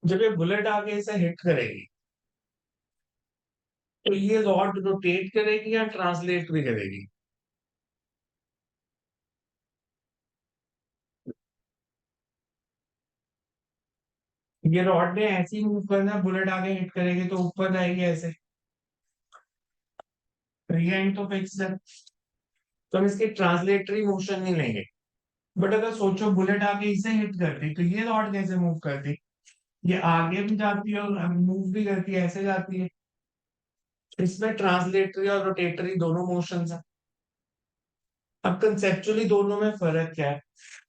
जब ये बुलेट आके इसे हिट करेगी तो ये रॉड रोटेट करेगी या ट्रांसलेट भी करेगी? ये रॉड ने ऐसे ही मूव करना है, बुलेट आगे हिट करेगी तो ऊपर जाएगी ऐसे, ये एंड तो फिक्स है, तो हम इसकी ट्रांसलेटरी मोशन नहीं लेंगे। बट अगर सोचो बुलेट आगे इसे हिट करती तो ये रॉड कैसे मूव करती? ये आगे भी जाती है और मूव भी करती है, ऐसे जाती है। इसमें ट्रांसलेटरी और रोटेटरी दोनों मोशंस है। अब कंसेप्चुअली दोनों में फर्क क्या है?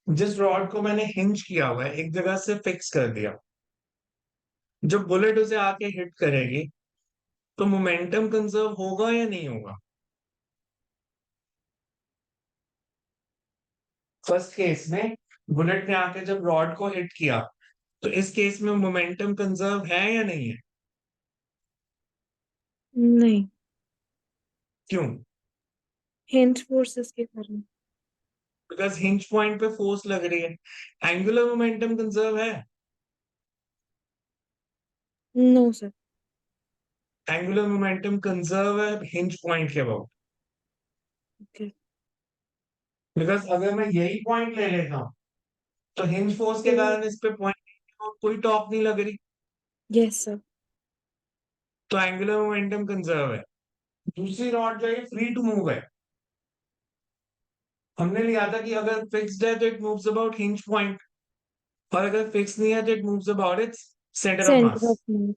जिस रॉड को मैंने हिंज किया हुआ है, एक जगह से फिक्स कर दिया, जब बुलेट उसे आके हिट करेगी तो मोमेंटम कंजर्व होगा या नहीं होगा? फर्स्ट केस में बुलेट ने आके जब रॉड को हिट किया तो इस केस में मोमेंटम कंजर्व है या नहीं है? नहीं, क्यों? हिंज फोर्सेस के कारण। बिकॉज हिंज पॉइंट पे फोर्स लग रही है। एंगुलर मोमेंटम कंजर्व है? No sir. Angular momentum conserve है हिंज पॉइंट के अबाउट। ओके। बिकॉज अगर मैं यही पॉइंट ले लेता हूँ तो हिंज फोर्स के कारण इस पे पॉइंट कोई टॉप नहीं लग रही, यस सर। तो एंगुलर मोमेंटम कंजर्व है। दूसरी रॉड जो है फ्री टू मूव है। हमने लिया था कि अगर फिक्स्ड है तो it moves about hinge point, और अगर फिक्स नहीं है तो it moves about its centre of centre mass. Of mass.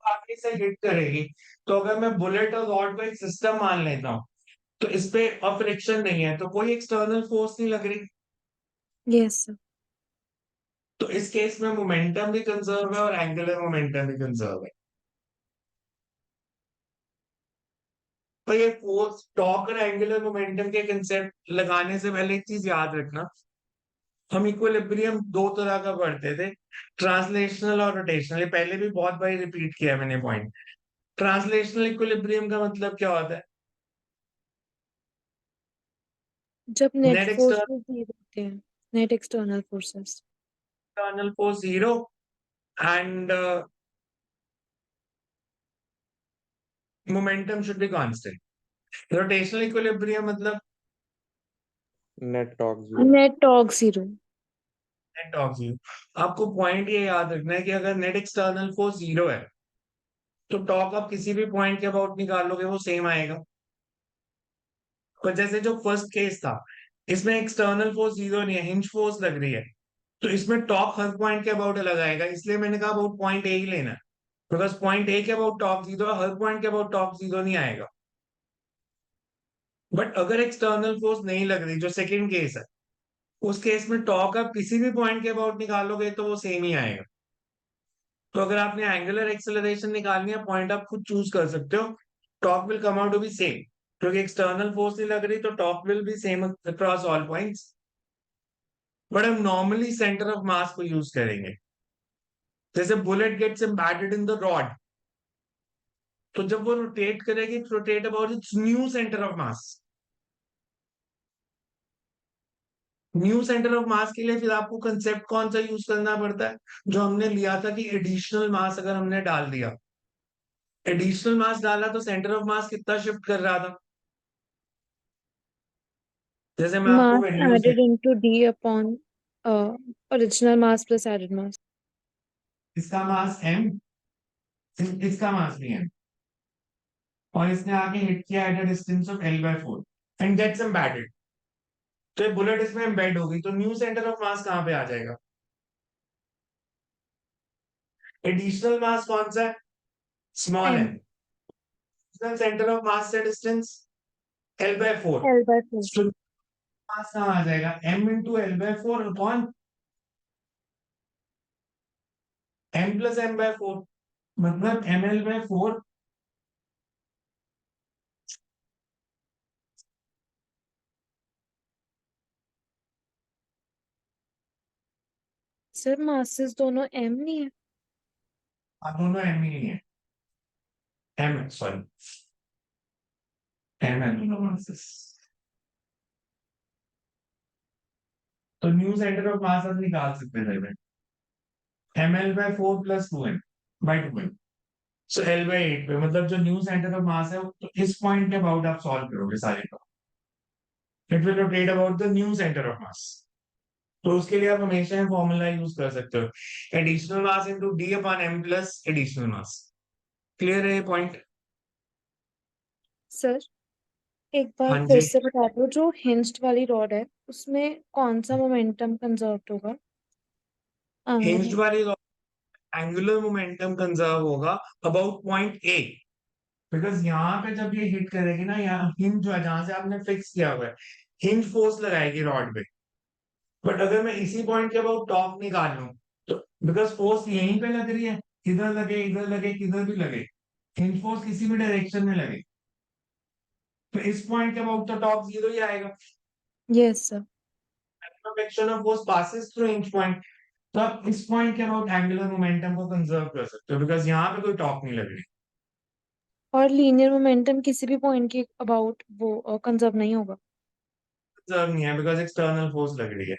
आगे से हिट करेगी, तो अगर मैं बुलेट और रॉड को एक सिस्टम मान लेता हूँ तो इस पे अब फ्रिक्शन नहीं है तो कोई एक्सटर्नल फोर्स नहीं लग रही, यस सर। तो इस केस में मोमेंटम भी कंजर्व है और एंगुलर मोमेंटम भी कंजर्व है। तो ये फोर्स टॉर्क और एंगुलर मोमेंटम के कंसेप्ट लगाने से पहले एक चीज याद रखना, हम इक्विलिब्रियम दो तरह का पढ़ते थे, ट्रांसलेशनल और रोटेशनल। ये पहले भी बहुत बार रिपीट किया है मैंने पॉइंट। ट्रांसलेशनल इक्विलिब्रियम का मतलब क्या होता है? जब नेट नेट फोर्सेस जीरो होते हैं, net external forces. External force zero and momentum should be constant. Rotational equilibrium मतलब net torque zero. Net torque zero. Net torque zero. आपको पॉइंट ये याद रखना है कि अगर नेट एक्सटर्नल फोर्स जीरो है तो टॉर्क आप किसी भी पॉइंट के अबाउट निकालोगे वो सेम आएगा। पर जैसे जो फर्स्ट केस था, इसमें एक्सटर्नल फोर्स जीरो नहीं है, हिंज फोर्स लग रही है, तो इसमें टॉर्क हर पॉइंट के अबाउट अलग आएगा। इसलिए मैंने कहा अबाउट पॉइंट ए ही लेना है, बिकॉज पॉइंट ए के about torque zero, her point के अबाउट टॉर्क जीरो नहीं आएगा। बट अगर एक्सटर्नल फोर्स नहीं लग रही, जो सेकंड केस है, उस केस में टॉर्क आप किसी भी पॉइंट के अबाउट निकालोगे तो वो सेम ही आएगा। तो अगर आपने एंगुलर एक्सेलरेशन निकालनी है, पॉइंट आप खुद चूज कर सकते हो, torque will come out to be same, क्योंकि एक्सटर्नल फोर्स नहीं लग रही तो torque will be same across all points. But हम नॉर्मली सेंटर ऑफ मास को यूज करेंगे। जैसे bullet gets embedded in the rod, तो जब वो रोटेट करेगी, rotate about its new centre of mass. New centre of mass के लिए फिर आपको कंसेप्ट कौन सा यूज करना पड़ता है, जो हमने लिया था कि एडिशनल मास अगर हमने डाल दिया, एडिशनल मास डाला तो सेंटर ऑफ मास कितना शिफ्ट कर रहा था? जैसे मैं आपको मास वैल्यूज दे, added into D upon original mass plus added mass. इसका मास m, इसका मास भी m, और इसने आगे हिट किया at a distance of l/4 and gets embedded. तो ये बुलेट इसमें एम्बेड होगी, तो न्यू सेंटर ऑफ मास कहाँ पे आ जाएगा? एडिशनल मास कौन सा है? स्मॉल m है। सेंटर ऑफ मास से डिस्टेंस L/4। L/4। तो मास कहाँ आ जाएगा? m into L/4 upon m plus m/4, मतलब mL/4। सर मासेस दोनों m नहीं है? दोनों m ही नहीं है, m सॉरी, m है दोनों मासेस। तो न्यू सेंटर ऑफ मास हम निकाल सकते हैं mL/4 प्लस 2m/2m। सो L/8 पे, मतलब जो न्यू सेंटर ऑफ मास है, तो इस पॉइंट के अबाउट आप सॉल्व करोगे सारे का। It will rotate about the new centre of मास। तो उसके लिए आप हमेशा ये फॉर्मूला यूज कर सकते हो, additional mass into D upon M plus additional mass. Clear है ये पॉइंट? सर एक बार हाँ फिर जी। से बता दो, जो हिंज्ड वाली रॉड है उसमें कौन सा मोमेंटम कंजर्व होगा? Hinged angular. वाली एंगुलर मोमेंटम कंजर्व होगा अबाउट पॉइंट ए, बिकॉज यहाँ पे जब ये हिट करेगी ना, यहाँ हिंज जो है जहां से आपने फिक्स किया हुआ है, हिंज फोर्स लगाएगी रॉड पे। बट अगर मैं इसी पॉइंट के अबाउट टॉप निकाल लूं, तो बिकॉज फोर्स यहीं पे लग रही है, इधर लगे किधर भी लगे, हिंज फोर्स किसी भी डायरेक्शन में लगे, तो इस पॉइंट के अबाउट तो टॉप जीरो ही आएगा। Yes sir. Direction of force passes through hinge point. तो आप इस पॉइंट के अबाउट एंगुलर मोमेंटम को कंजर्व कर सकते हो, बिकॉज यहाँ पे कोई टॉप नहीं लग रही। और लीनियर मोमेंटम किसी भी पॉइंट के अबाउट वो कंजर्व नहीं होगा? कंजर्व नहीं है, बिकॉज एक्सटर्नल फोर्स लग रही है।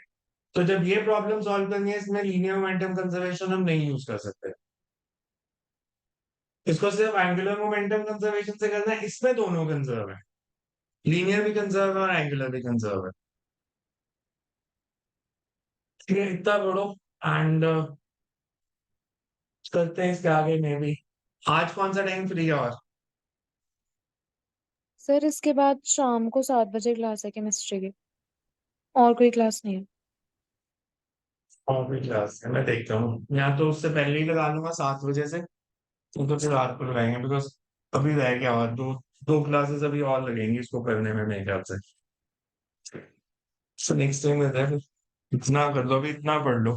तो जब ये प्रॉब्लम सॉल्व करनी है, इसमें लीनियर मोमेंटम कंजर्वेशन हम नहीं यूज कर सकते। इसको सिर्फ एंगुलर मोमेंटम कंजर्वेशन से करना है, इसमें दोनों कंजर्व है, लीनियर भी कंजर्व है और एंगुलर भी कंजर्व है। ठीक है, इतना पढ़ो एंड करते हैं इसके आगे में भी। आज कौन सा टाइम फ्री है? और सर इसके बाद शाम को 7 बजे क्लास है केमिस्ट्री की, और कोई क्लास नहीं है। और भी क्लास है, मैं देखता हूँ, या तो उससे पहले ही लगा लूंगा 7 बजे से, तो फिर रात को लगाएंगे, बिकॉज अभी रह गया और दो दो क्लासेस अभी और लगेंगी इसको करने में मेरे ख्याल से। सो नेक्स्ट टाइम इतना कर लो, अभी इतना पढ़ लो।